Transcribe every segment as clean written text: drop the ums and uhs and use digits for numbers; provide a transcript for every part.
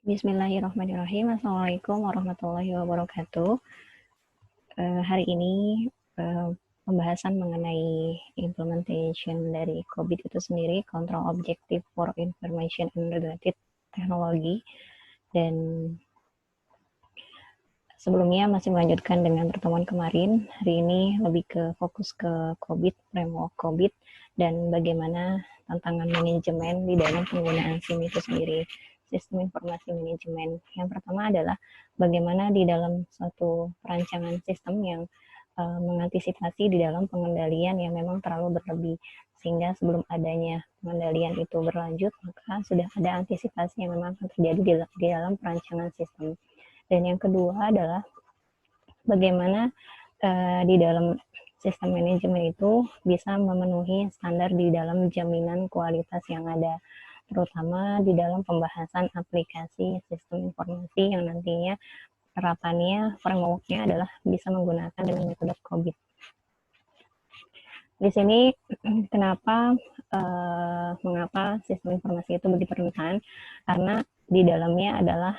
Bismillahirrahmanirrahim. Assalamualaikum warahmatullahi wabarakatuh. Hari ini pembahasan mengenai implementation dari COVID itu sendiri, Control Objective for Information and Related Technology. Dan sebelumnya masih melanjutkan dengan pertemuan kemarin. Hari ini lebih ke fokus ke COVID, framework COVID, dan bagaimana tantangan manajemen di dalam penggunaan SIM itu sendiri. Sistem informasi manajemen. Yang pertama adalah bagaimana di dalam suatu perancangan sistem yang mengantisipasi di dalam pengendalian yang memang terlalu berlebih, sehingga sebelum adanya pengendalian itu berlanjut, maka sudah ada antisipasi yang memang akan terjadi di dalam perancangan sistem. Dan yang kedua adalah bagaimana di dalam sistem manajemen itu bisa memenuhi standar di dalam jaminan kualitas yang ada, terutama di dalam pembahasan aplikasi sistem informasi yang nantinya terapannya, framework-nya adalah bisa menggunakan dengan metode COVID. Di sini mengapa sistem informasi itu begitu rentan? Karena di dalamnya adalah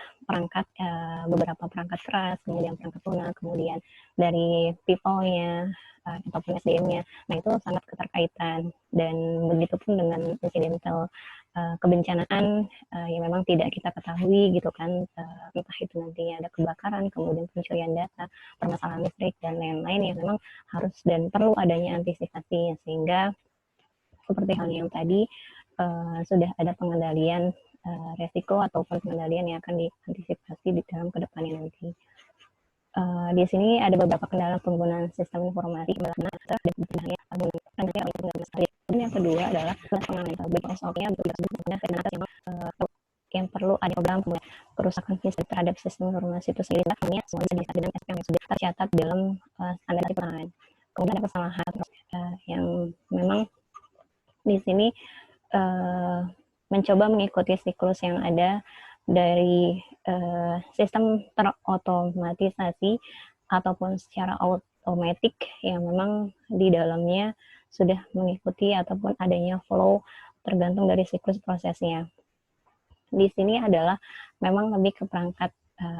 beberapa perangkat keras, kemudian perangkat lunak, kemudian dari people-nya ataupun SDM-nya. Nah, itu sangat keterkaitan, dan begitupun dengan incidental kebencanaan yang memang tidak kita ketahui gitu kan, entah itu nantinya ada kebakaran, kemudian pencurian data, permasalahan listrik, dan lain-lain yang memang harus dan perlu adanya antisipasi, sehingga seperti halnya yang tadi sudah ada pengendalian resiko ataupun pengendalian yang akan diantisipasi di dalam kedepannya nanti. Di sini ada beberapa kendala penggunaan sistem informasi dan yang kedua adalah SOP-nya yang perlu ada program kerusakan fisik terhadap sistem informasi itu sendiri, hanya semua bisa dengan SOP yang sudah tercatat dalam standar penanganan. Kemudian ada kesalahan yang memang di sini mencoba mengikuti siklus yang ada dari sistem terotomatisasi ataupun secara otomatik yang memang di dalamnya sudah mengikuti ataupun adanya flow tergantung dari siklus prosesnya. Di sini adalah memang lebih ke perangkat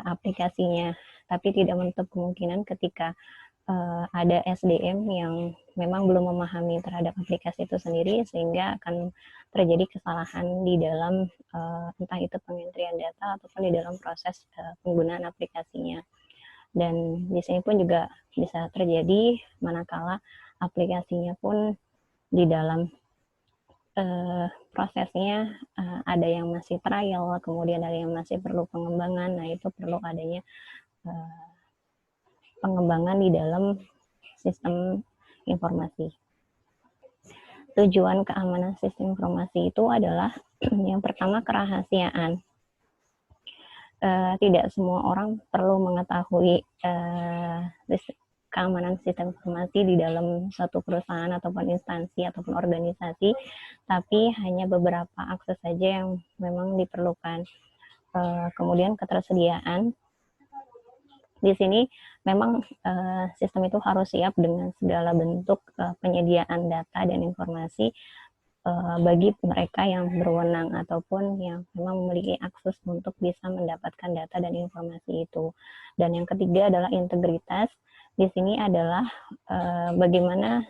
aplikasinya, tapi tidak menutup kemungkinan ketika ada SDM yang memang belum memahami terhadap aplikasi itu sendiri, sehingga akan terjadi kesalahan di dalam entah itu pengentrian data ataupun di dalam proses penggunaan aplikasinya. Dan di sini pun juga bisa terjadi manakala aplikasinya pun di dalam prosesnya ada yang masih trial, kemudian ada yang masih perlu pengembangan. Nah, itu perlu adanya pengembangan di dalam sistem informasi. Tujuan keamanan sistem informasi itu adalah yang pertama, kerahasiaan. Tidak semua orang perlu mengetahui keamanan sistem informasi di dalam suatu perusahaan ataupun instansi ataupun organisasi, tapi hanya beberapa akses saja yang memang diperlukan. Kemudian ketersediaan. Di sini memang sistem itu harus siap dengan segala bentuk penyediaan data dan informasi bagi mereka yang berwenang ataupun yang memang memiliki akses untuk bisa mendapatkan data dan informasi itu. Dan yang ketiga adalah integritas. Di sini adalah bagaimana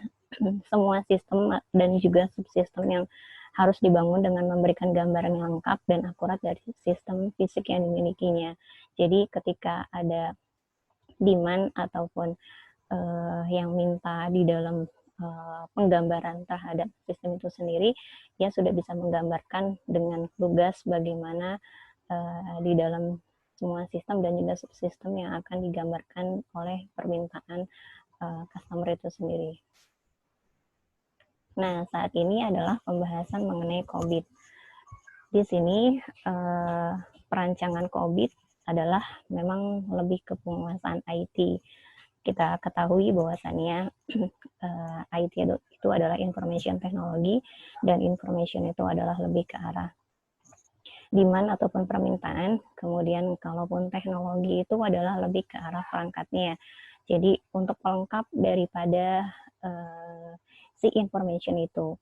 semua sistem dan juga subsistem yang harus dibangun dengan memberikan gambaran yang lengkap dan akurat dari sistem fisik yang dimilikinya. Jadi ketika ada demand ataupun yang minta di dalam penggambaran terhadap sistem itu sendiri, dia sudah bisa menggambarkan dengan lugas bagaimana di dalam semua sistem dan juga subsistem yang akan digambarkan oleh permintaan customer itu sendiri. Nah, saat ini adalah pembahasan mengenai COVID. Di sini perancangan COVID adalah memang lebih ke penguasaan IT. Kita ketahui bahwasannya IT itu adalah information technology, dan information itu adalah lebih ke arah demand ataupun permintaan. Kemudian kalaupun teknologi itu adalah lebih ke arah perangkatnya. Jadi untuk pelengkap daripada si information itu.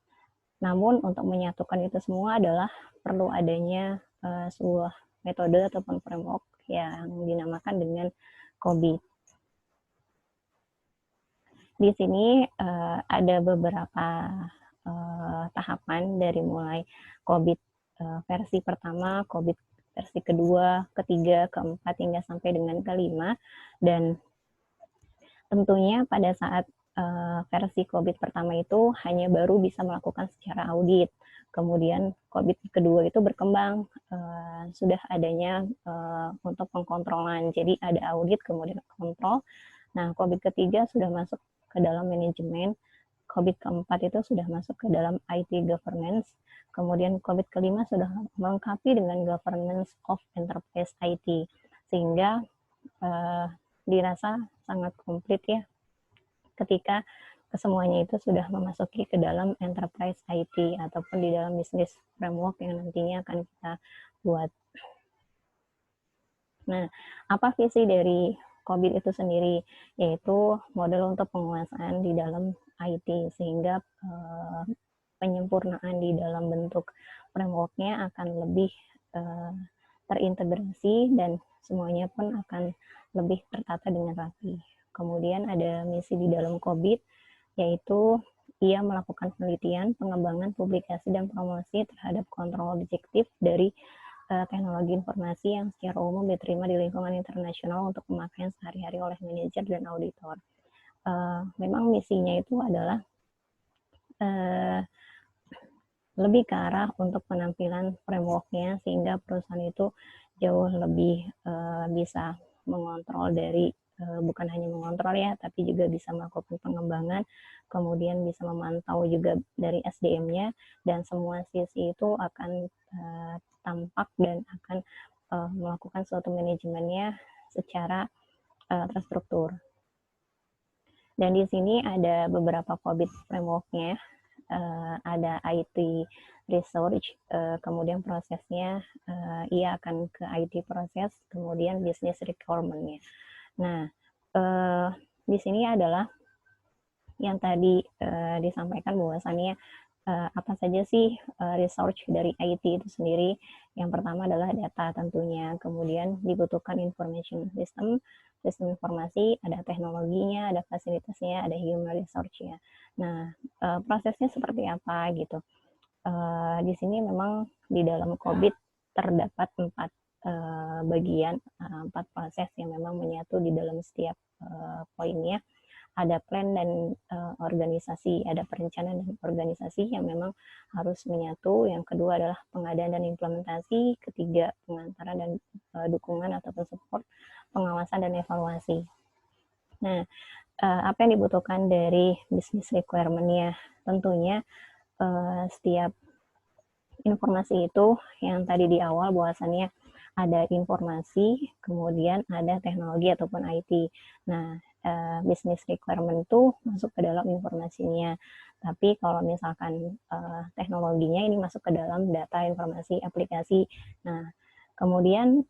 Namun untuk menyatukan itu semua adalah perlu adanya sebuah metode ataupun framework yang dinamakan dengan COBIT. Di sini ada beberapa tahapan dari mulai COBIT versi pertama, COBIT versi kedua, ketiga, keempat, hingga sampai dengan kelima. Dan tentunya pada saat versi COBIT pertama itu hanya baru bisa melakukan secara audit. Kemudian COBIT kedua itu berkembang, sudah adanya untuk pengkontrolan. Jadi ada audit, kemudian kontrol. Nah, COBIT ketiga sudah masuk ke dalam manajemen. COBIT keempat itu sudah masuk ke dalam IT governance. Kemudian COBIT kelima sudah melengkapi dengan governance of enterprise IT. Sehingga dirasa sangat komplit ya ketika kesemuanya itu sudah memasuki ke dalam enterprise IT ataupun di dalam bisnis framework yang nantinya akan kita buat. Nah, apa visi dari COBIT itu sendiri? Yaitu model untuk penguasaan di dalam IT, sehingga penyempurnaan di dalam bentuk framework-nya akan lebih terintegrasi dan semuanya pun akan lebih tertata dengan rapi. Kemudian ada misi di dalam COBIT, yaitu ia melakukan penelitian, pengembangan, publikasi, dan promosi terhadap kontrol objektif dari teknologi informasi yang secara umum diterima di lingkungan internasional untuk pemakaian sehari-hari oleh manajer dan auditor. Memang misinya itu adalah lebih ke arah untuk penampilan framework-nya, sehingga perusahaan itu jauh lebih bisa mengontrol dari bukan hanya mengontrol ya, tapi juga bisa melakukan pengembangan, kemudian bisa memantau juga dari SDM-nya, dan semua sisi itu akan tampak dan akan melakukan suatu manajemennya secara terstruktur. Dan di sini ada beberapa COBIT framework-nya, ada IT research, kemudian prosesnya ia akan ke IT proses, kemudian business requirement-nya. Nah, di sini adalah yang tadi disampaikan bahwasannya apa saja sih research dari IT itu sendiri. Yang pertama adalah data tentunya, kemudian dibutuhkan information system, sistem informasi, ada teknologinya, ada fasilitasnya, ada human resource-nya. Nah, prosesnya seperti apa gitu. Di sini memang di dalam COBIT terdapat 4 bagian, 4 proses yang memang menyatu di dalam setiap poinnya. Ada plan dan organisasi, ada perencanaan dan organisasi yang memang harus menyatu. Yang kedua adalah pengadaan dan implementasi, ketiga pengantaran dan dukungan ataupun support, pengawasan dan evaluasi. Nah, apa yang dibutuhkan dari business requirement-nya? Tentunya setiap informasi itu yang tadi di awal bahwasannya ada informasi, kemudian ada teknologi ataupun IT. Nah, business requirement itu masuk ke dalam informasinya. Tapi kalau misalkan teknologinya ini masuk ke dalam data, informasi, aplikasi. Nah, kemudian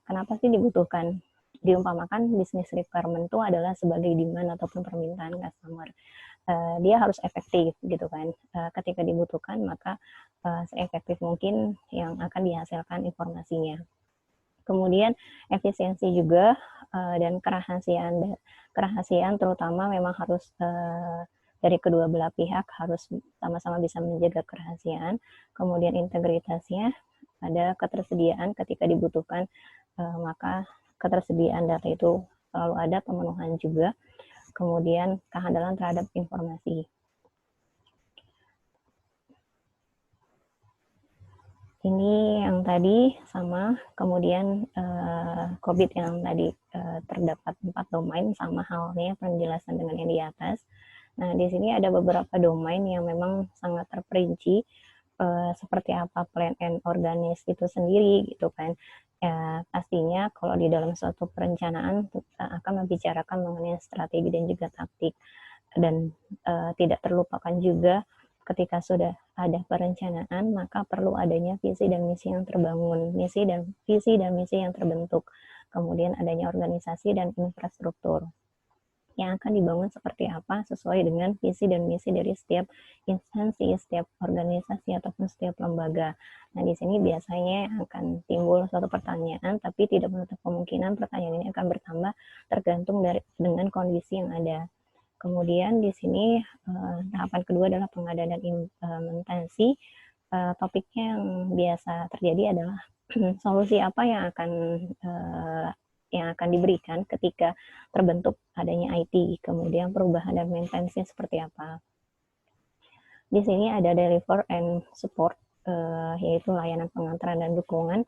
kenapa sih dibutuhkan? Diumpamakan business requirement itu adalah sebagai demand ataupun permintaan customer. Dia harus efektif gitu kan. Ketika dibutuhkan maka seefektif mungkin yang akan dihasilkan informasinya. Kemudian efisiensi juga dan kerahasiaan terutama memang harus dari kedua belah pihak harus sama-sama bisa menjaga kerahasiaan. Kemudian integritasnya, ada ketersediaan ketika dibutuhkan, maka ketersediaan data itu selalu ada, pemenuhan juga. Kemudian kehandalan terhadap informasi. Ini yang tadi sama, kemudian COBIT yang tadi terdapat 4 domain, sama halnya penjelasan dengan yang di atas. Nah, di sini ada beberapa domain yang memang sangat terperinci, seperti apa plan and organize itu sendiri gitu kan. Ya, pastinya kalau di dalam suatu perencanaan kita akan membicarakan mengenai strategi dan juga taktik, dan tidak terlupakan juga ketika sudah ada perencanaan maka perlu adanya visi dan misi yang terbangun, visi dan misi yang terbentuk, kemudian adanya organisasi dan infrastruktur. yang akan dibangun seperti apa sesuai dengan visi dan misi dari setiap instansi, setiap organisasi ataupun setiap lembaga. Nah, di sini biasanya akan timbul suatu pertanyaan, tapi tidak menutup kemungkinan pertanyaan ini akan bertambah tergantung dengan kondisi yang ada. Kemudian di sini tahapan kedua adalah pengadaan dan implementasi. Topiknya yang biasa terjadi adalah solusi apa yang akan diberikan ketika terbentuk adanya IT, kemudian perubahan dan maintenance-nya seperti apa. Di sini ada deliver and support, yaitu layanan pengantaran dan dukungan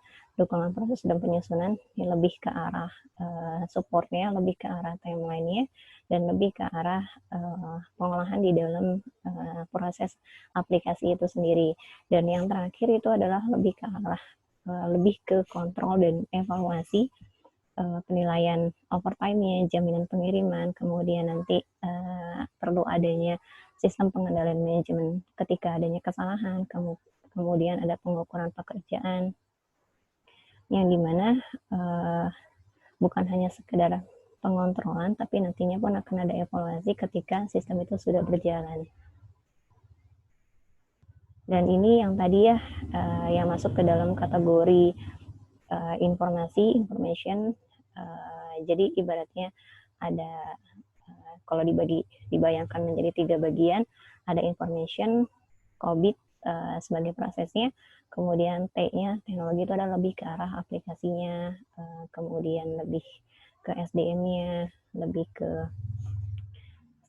proses dan penyusunan yang lebih ke arah supportnya, lebih ke arah timeline-nya, dan lebih ke arah pengolahan di dalam proses aplikasi itu sendiri. Dan yang terakhir itu adalah lebih ke arah lebih ke kontrol dan evaluasi, penilaian overtime-nya, jaminan pengiriman, kemudian nanti perlu adanya sistem pengendalian manajemen ketika adanya kesalahan, kemudian ada pengukuran pekerjaan, yang dimana bukan hanya sekedar pengontrolan, tapi nantinya pun akan ada evaluasi ketika sistem itu sudah berjalan. Dan ini yang tadi ya, yang masuk ke dalam kategori information. Jadi ibaratnya ada, kalau dibayangkan menjadi 3 bagian, ada information, COBIT sebagai prosesnya, kemudian T-nya, teknologi itu adalah lebih ke arah aplikasinya, kemudian lebih ke SDM-nya, lebih ke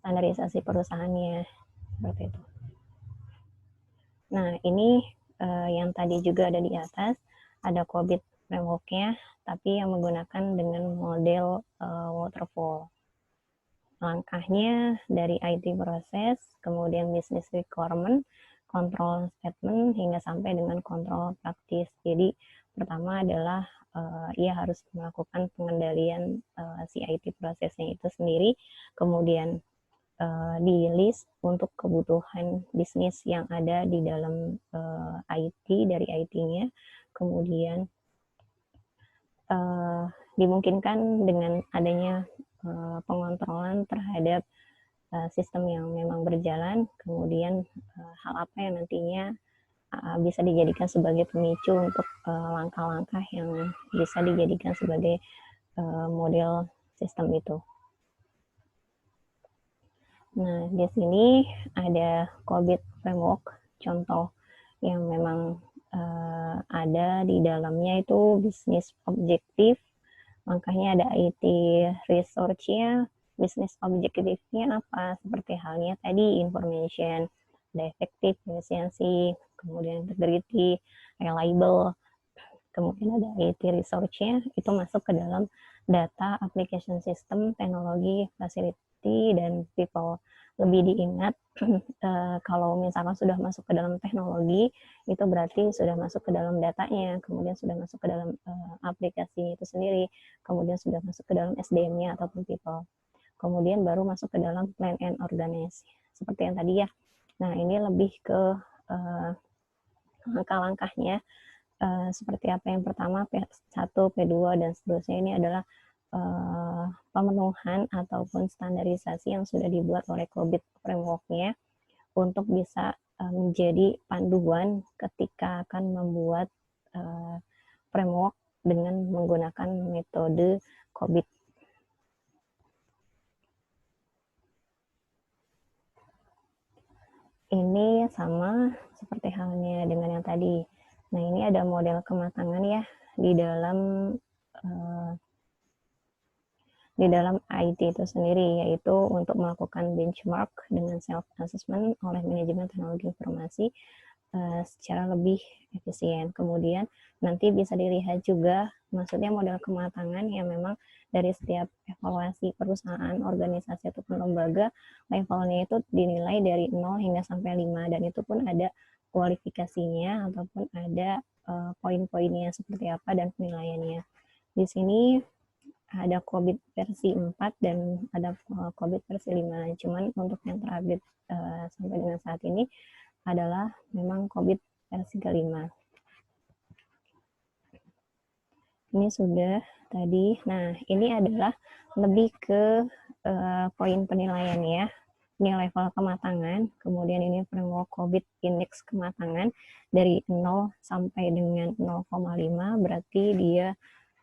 standarisasi perusahaannya, seperti itu. Nah, ini yang tadi juga ada di atas, ada COBIT framework-nya, tapi yang menggunakan dengan model waterfall. Langkahnya dari IT proses, kemudian business requirement, control statement, hingga sampai dengan kontrol praktis. Jadi pertama adalah ia harus melakukan pengendalian si IT prosesnya itu sendiri, kemudian di list untuk kebutuhan bisnis yang ada di dalam IT, dari IT-nya, kemudian dimungkinkan dengan adanya pengontrolan terhadap sistem yang memang berjalan, kemudian hal apa yang nantinya bisa dijadikan sebagai pemicu untuk langkah-langkah yang bisa dijadikan sebagai model sistem itu. Nah, di sini ada COBIT framework, contoh yang memang ada di dalamnya itu bisnis objektif. Makanya ada IT research-nya, bisnis objektifnya apa, seperti halnya tadi information, ada effective, efisiensi, kemudian integrity, reliable, kemudian ada IT research-nya, itu masuk ke dalam data, application system, teknologi, facility, dan people. Lebih diingat, kalau misalkan sudah masuk ke dalam teknologi, itu berarti sudah masuk ke dalam datanya, kemudian sudah masuk ke dalam aplikasi itu sendiri, kemudian sudah masuk ke dalam SDM-nya ataupun people. Kemudian baru masuk ke dalam plan and organize, seperti yang tadi ya. Nah, ini lebih ke langkah-langkahnya, seperti apa. Yang pertama, P1, P2, dan seterusnya, ini adalah pemenuhan ataupun standarisasi yang sudah dibuat oleh COBIT framework-nya untuk bisa menjadi panduan ketika akan membuat framework dengan menggunakan metode COBIT. Ini sama seperti halnya dengan yang tadi. Nah, ini ada model kematangan ya di dalam IT itu sendiri, yaitu untuk melakukan benchmark dengan self-assessment oleh manajemen teknologi informasi secara lebih efisien. Kemudian nanti bisa dilihat juga, maksudnya model kematangan yang memang dari setiap evaluasi perusahaan, organisasi, ataupun lembaga, levelnya itu dinilai dari 0 hingga sampai 5, dan itu pun ada kualifikasinya ataupun ada poin-poinnya seperti apa dan penilaiannya. Di sini ada COBIT versi 4 dan ada COBIT versi 5. Cuman untuk yang terupdate sampai dengan saat ini adalah memang COBIT versi kelima. Ini sudah tadi. Nah, ini adalah lebih ke poin penilaian ya. Ini level kematangan, kemudian ini framework COVID Index kematangan dari 0 sampai dengan 0,5 berarti dia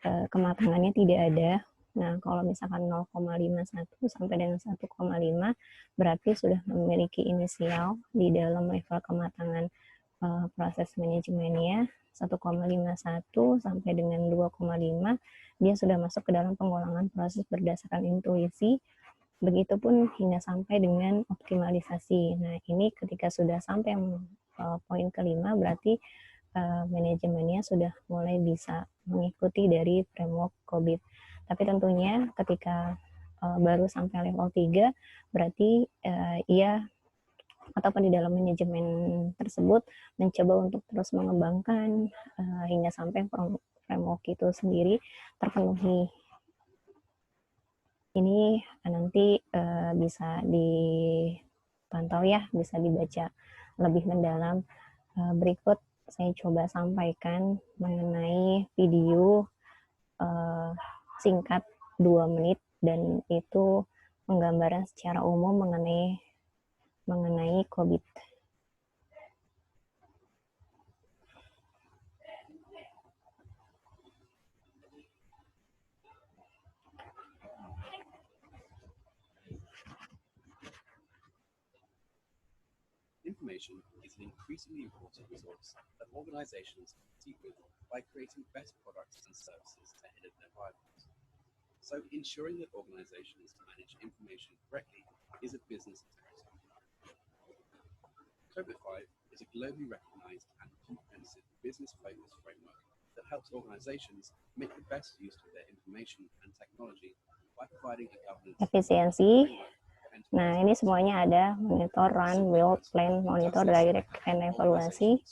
kematangannya tidak ada. Nah, kalau misalkan 0,51 sampai dengan 1,5 berarti sudah memiliki inisial di dalam level kematangan proses manajemennya. 1,51 sampai dengan 2,5 dia sudah masuk ke dalam pengulangan proses berdasarkan intuisi. Begitupun hingga sampai dengan optimalisasi. Nah, ini ketika sudah sampai poin kelima, berarti manajemennya sudah mulai bisa mengikuti dari framework COVID. Tapi tentunya ketika baru sampai level 3, berarti ia ataupun di dalam manajemen tersebut mencoba untuk terus mengembangkan hingga sampai framework itu sendiri terpenuhi. Ini nanti bisa dipantau ya, bisa dibaca lebih mendalam. Berikut saya coba sampaikan mengenai video singkat 2 menit dan itu menggambarkan secara umum mengenai COVID. Information is an increasingly important resource that organizations compete with by creating better products and services ahead of their rivals. So ensuring that organizations manage information correctly is a business imperative. Codify is a globally recognized and comprehensive business-focused framework that helps organizations make the best use of their information and technology by providing a governance efisiensi. Nah, ini semuanya ada monitor, run, build, plan, monitor, direct, and evaluasi.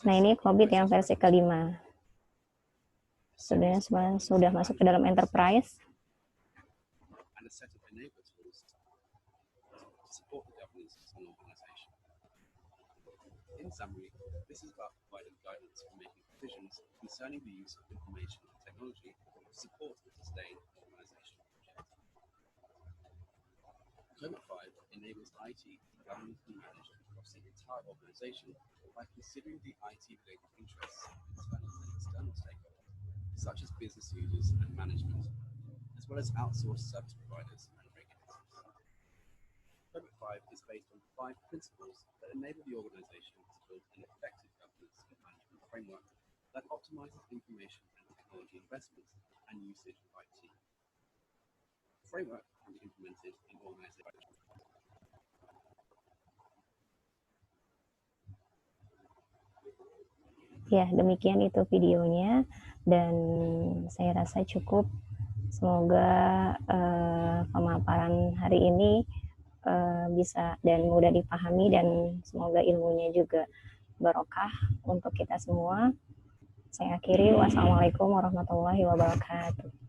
Nah, ini COVID yang versi kelima. Sudah masuk ke dalam enterprise. In summary, this is about providing guidance for making decisions concerning the use of information and technology to support and sustain organizational projects. Codify enables IT to be governed and managed across the entire organization by considering the IT-related interests of internal and external stakeholders, such as business users and management, as well as outsourced service providers and regulators. Codify is based on 5 principles that enable the organization to build an effective governance and management framework that optimizes information and technology investments and usage of IT. The framework can be implemented in organizations. Ya, demikian itu videonya dan saya rasa cukup. Semoga pemaparan hari ini bisa dan mudah dipahami dan semoga ilmunya juga barokah untuk kita semua. Saya akhiri, wassalamualaikum warahmatullahi wabarakatuh.